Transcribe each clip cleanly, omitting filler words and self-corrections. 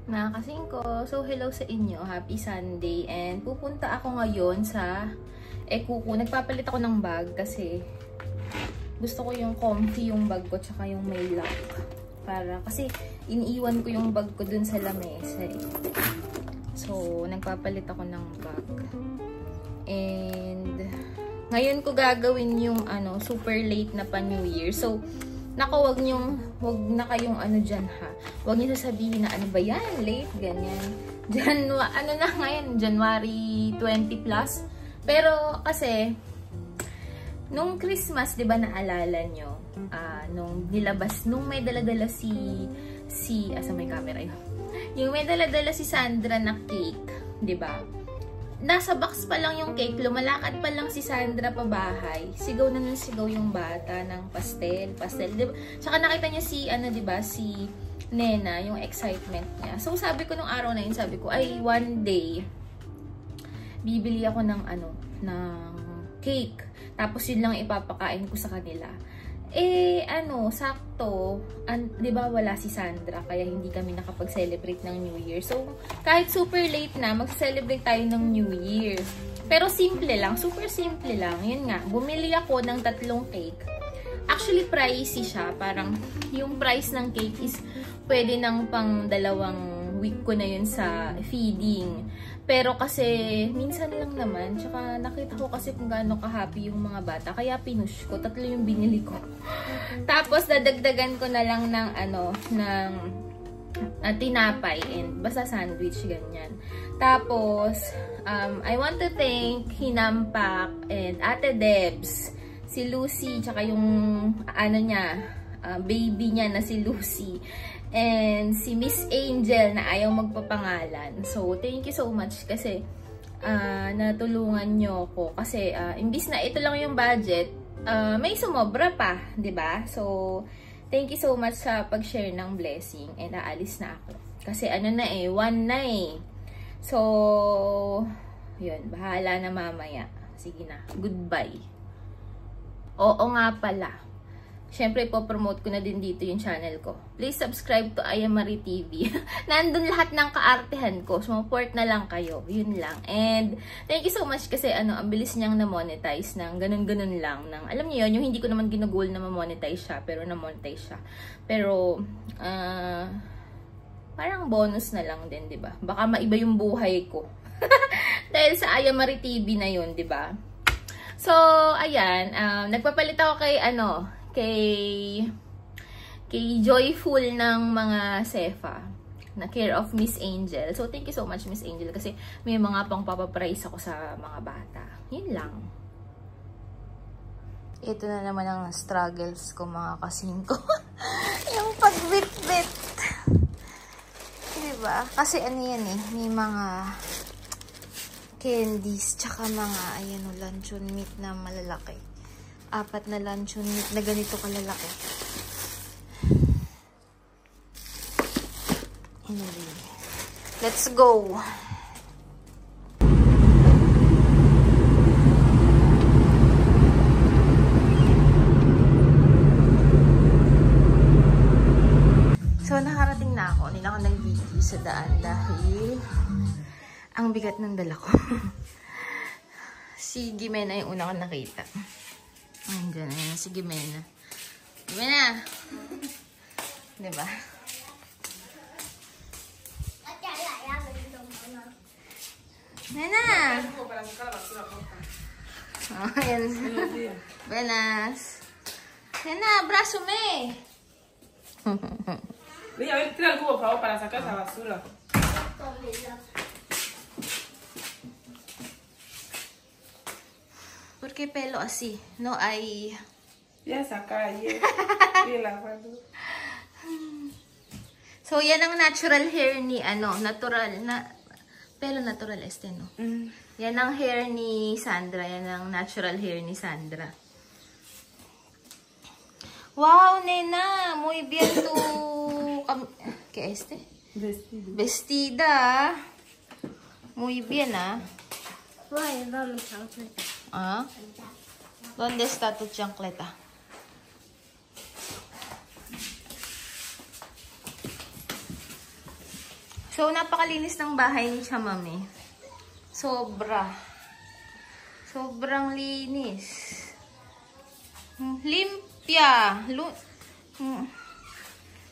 Mga kasingko, so hello sa inyo, happy Sunday, and pupunta ako ngayon sa Kuko. Nagpapalit ako ng bag kasi gusto ko yung comfy yung bag ko tsaka yung may lock. Kasi iniiwan ko yung bag ko dun sa lamesa eh. So, nagpapalit ako ng bag. And ngayon ko gagawin yung super late na pa New Year. So, wag na kayong dyan ha. Wag niyo sasabihin na ano ba yan, late, ganyan. Na ngayon, January 20 plus. Pero kasi, nung Christmas, di ba naalala nyo, nung may daladala asa may camera yun. Yung may daladala si Sandra na cake, di ba? Nasa box pa lang yung cake, lumalakad pa lang si Sandra pabahay. Sigaw na ng sigaw yung bata ng pastel, diba? Tsaka nakita niya si Nena, yung excitement niya. So sabi ko nung araw na yun, sabi ko, ay one day, bibili ako ng cake. Tapos yun lang ipapakain ko sa kanila. Sakto, di ba wala si Sandra, kaya hindi kami nakapag-celebrate ng New Year. So, kahit super late na, mag-celebrate tayo ng New Year. Pero simple lang, super simple lang. Yun nga, bumili ako ng 3 cake. Actually, pricey siya. Parang, yung price ng cake is pwede nang pang 2 week ko na yun sa feeding. Pero kasi, minsan lang naman. Tsaka nakita ko kasi kung gaano ka-happy yung mga bata. Kaya pinush ko. 3 yung binili ko. Tapos, dadagdagan ko na lang ng tinapay and basta sandwich, ganyan. Tapos, I want to thank Hinampak and Ate Debs, si Lucy, tsaka yung baby niya na si Lucy. And si Miss Angel na ayaw magpapangalan. So, thank you so much kasi natulungan nyo ko. Kasi, imbis na ito lang yung budget, may sumobra pa, ba diba? So, thank you so much sa pag-share ng blessing. And aalis na ako. Kasi 1 na eh. So, yun, bahala na mamaya. Sige na, goodbye. Oo nga pala. Siyempre, ipopromote ko na din dito yung channel ko. Please subscribe to Ayamari TV. Nandun lahat ng kaartehan ko. Support na lang kayo. Yun lang. And, thank you so much kasi ang bilis niyang na-monetize ng ganun-ganun lang. Alam niyo yun, yung hindi ko naman ginugol na ma-monetize siya, pero na-monetize siya. Pero, parang bonus na lang din, di ba? Baka maiba yung buhay ko. Dahil sa Ayamari TV na yun, di ba? So, ayan. Nagpapalit ako kay Joyful ng mga Sefa na care of Miss Angel. So, thank you so much, Miss Angel, kasi may mga pang papaprice ako sa mga bata. Yun lang. Ito na naman ang struggles ko, mga kasingko. Yung pagbit-bit. Diba? Kasi yan eh, may mga candies, tsaka mga, luncheon meat na malalaki. 4 na luncheon meat na ganito kalalaki. Anyway, let's go! So, nakarating na ako. Hindi na ako nag-video sa daan dahil ang bigat ng dala ko. Si Gimena yung una ko nakita. Andiyan na si Gimena. Gimena! Diba? Nena! Oh, ayan. Buenas. Nena, abrazo me. Mira, a ver, tira el cubo, por favor, para sacar esa basura. ¿Por qué pelo así? No hay... Ya saca ahí. So, yan ang natural hair ni, pelo natural no? Yan ang hair ni Sandra. Yan ang natural hair ni Sandra. Wow, nena! Muy bien tu... ¿Qué Vestida. Muy bien, ¿Ah? ¿Dónde está tu chancleta? So, So, napakalinis ng bahay ni Chamame. Sobra. Sobrang linis. Limpya.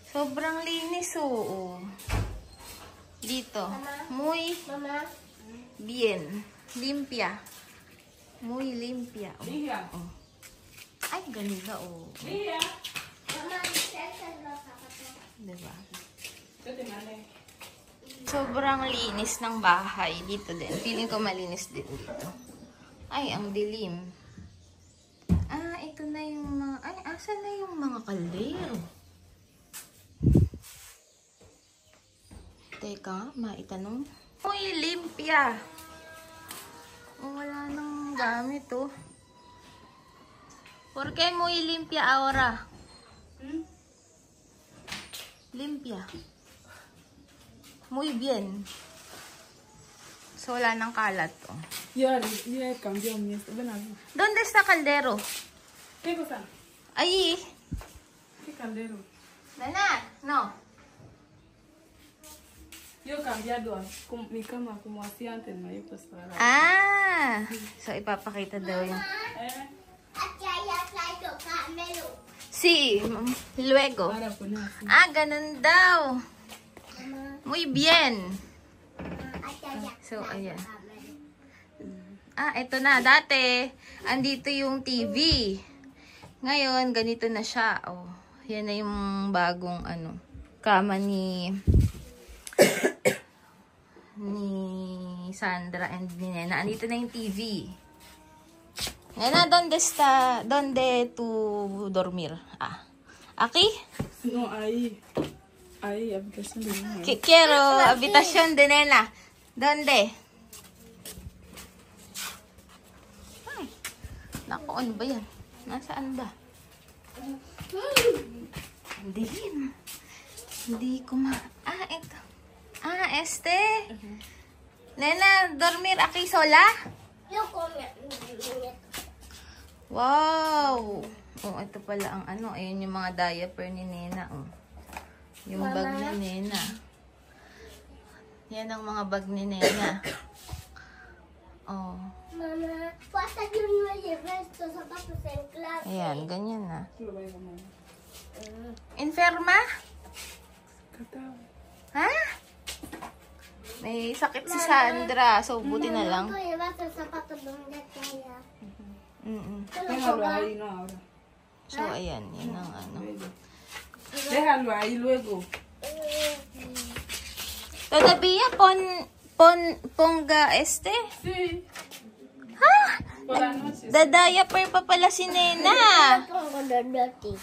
Sobrang linis, oo. Dito. Muy bien. Limpya. Muy limpya. Oh. Oh. Ay, ganda, oh. Diba? Sobrang linis ng bahay. Dito din. Feeling ko malinis din dito. Ay, ang dilim. Ah, ito na yung mga... Ay, asan na yung mga kaldero? Teka, maitanong. Muy limpya. Oh, wala nang gamit, oh. ¿Por qué muy limpia ahora? Limpia. Muy bien. So, wala nang kalat, oh. Ya cambió mi esto. Ven aquí. ¿Dónde está caldero? ¿Qué cosa? Ahí. ¿Qué caldero? Nana, no. Yo he cambiado mi cama como hacía antes, no hay pues para. Ah! So, ipapakita daw yun. Sí, luego. Para poner así. Ah, ganun daw. Muy bien. So, ayan. Ah, ito na. Dati, andito yung TV. Ngayon, ganito na siya. Oh, yan na yung bagong, kama ni Sandra and ni Nena. Andito na yung TV. Nena, ¿dónde tu dormir? Ah, aquí? No, ahí. Ahí, habitación de niña. Quiero habitación de Nena. ¿Dónde? Ay, naku, ano ba yan? Nasaan ba? Ang dilim. Hindi ko Ah, ito. Ah, este. Nena, dormir aquí sola? Wow! Oh, ito pala ang Ayun yung mga diaper ni Nena. Oh. Yung bag ni Nena. Yan ang mga bag ni Nena. Oh. Mamá, pasa que yo no llevé estos zapatos en clase. Ayan, ganyan na. Lo voy a comer. Enferma? Catao. Ha? May sakit si Sandra. So, buti na lang. No llevas los zapatos donde calla. Déjalo ahí, no ahora. So, ayan. Yan ang Déjalo ahí luego. Todavía ponga este? Sí. Ha? Por la noche. Diaper pa pala si Nena. Pongo Dodoti.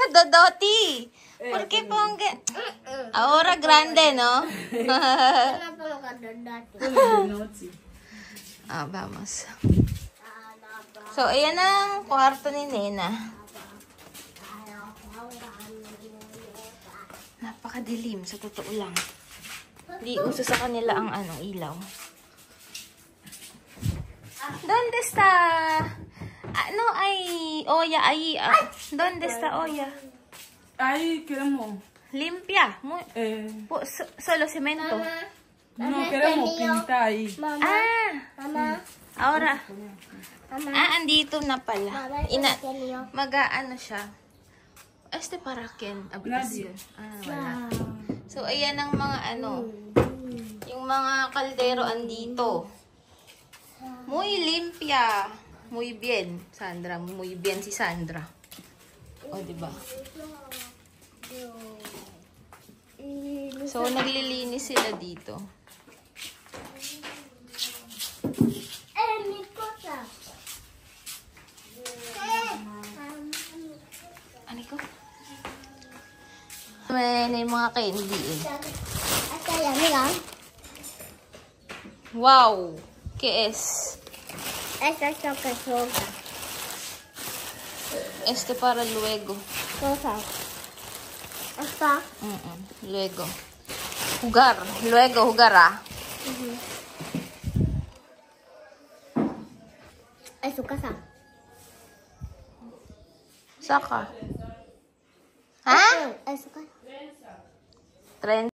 Dodoti. ¿Por qué ponga? Ahora grande, ¿no? Yo no pongo Dodoti. Por la noche. Ah, vamos. So, ayan ang kwarto ni Nena. Napakadilim, sa totoo lang. Di uso sa kanila ang ilaw. ¿Dónde está? No, ay, olla, ahí. ¿Dónde está olla? Ahí queremos. Limpia. Solo cemento. No, queremos pintar ahí. Ah, Mamá, ahora. mamá. Andito na pala. Mamá, ¿qué Mag-aano siya. Este para quién? Habitación. Wala. So, ayan ang mga yung mga kaldero andito. Muy limpia. Muy bien, Sandra. Muy bien si Sandra. O, diba? So, naglilinis sila dito. Mi cosa. Ano ko? May yung mga candy eh. Hasta allá, mira. Wow! ¿Qué es? Esto es lo que soga. Este para luego. Cosa. Esta. Luego. Jugar. Luego jugará. Es su casa. Saka. Ha? Es su casa. Tren.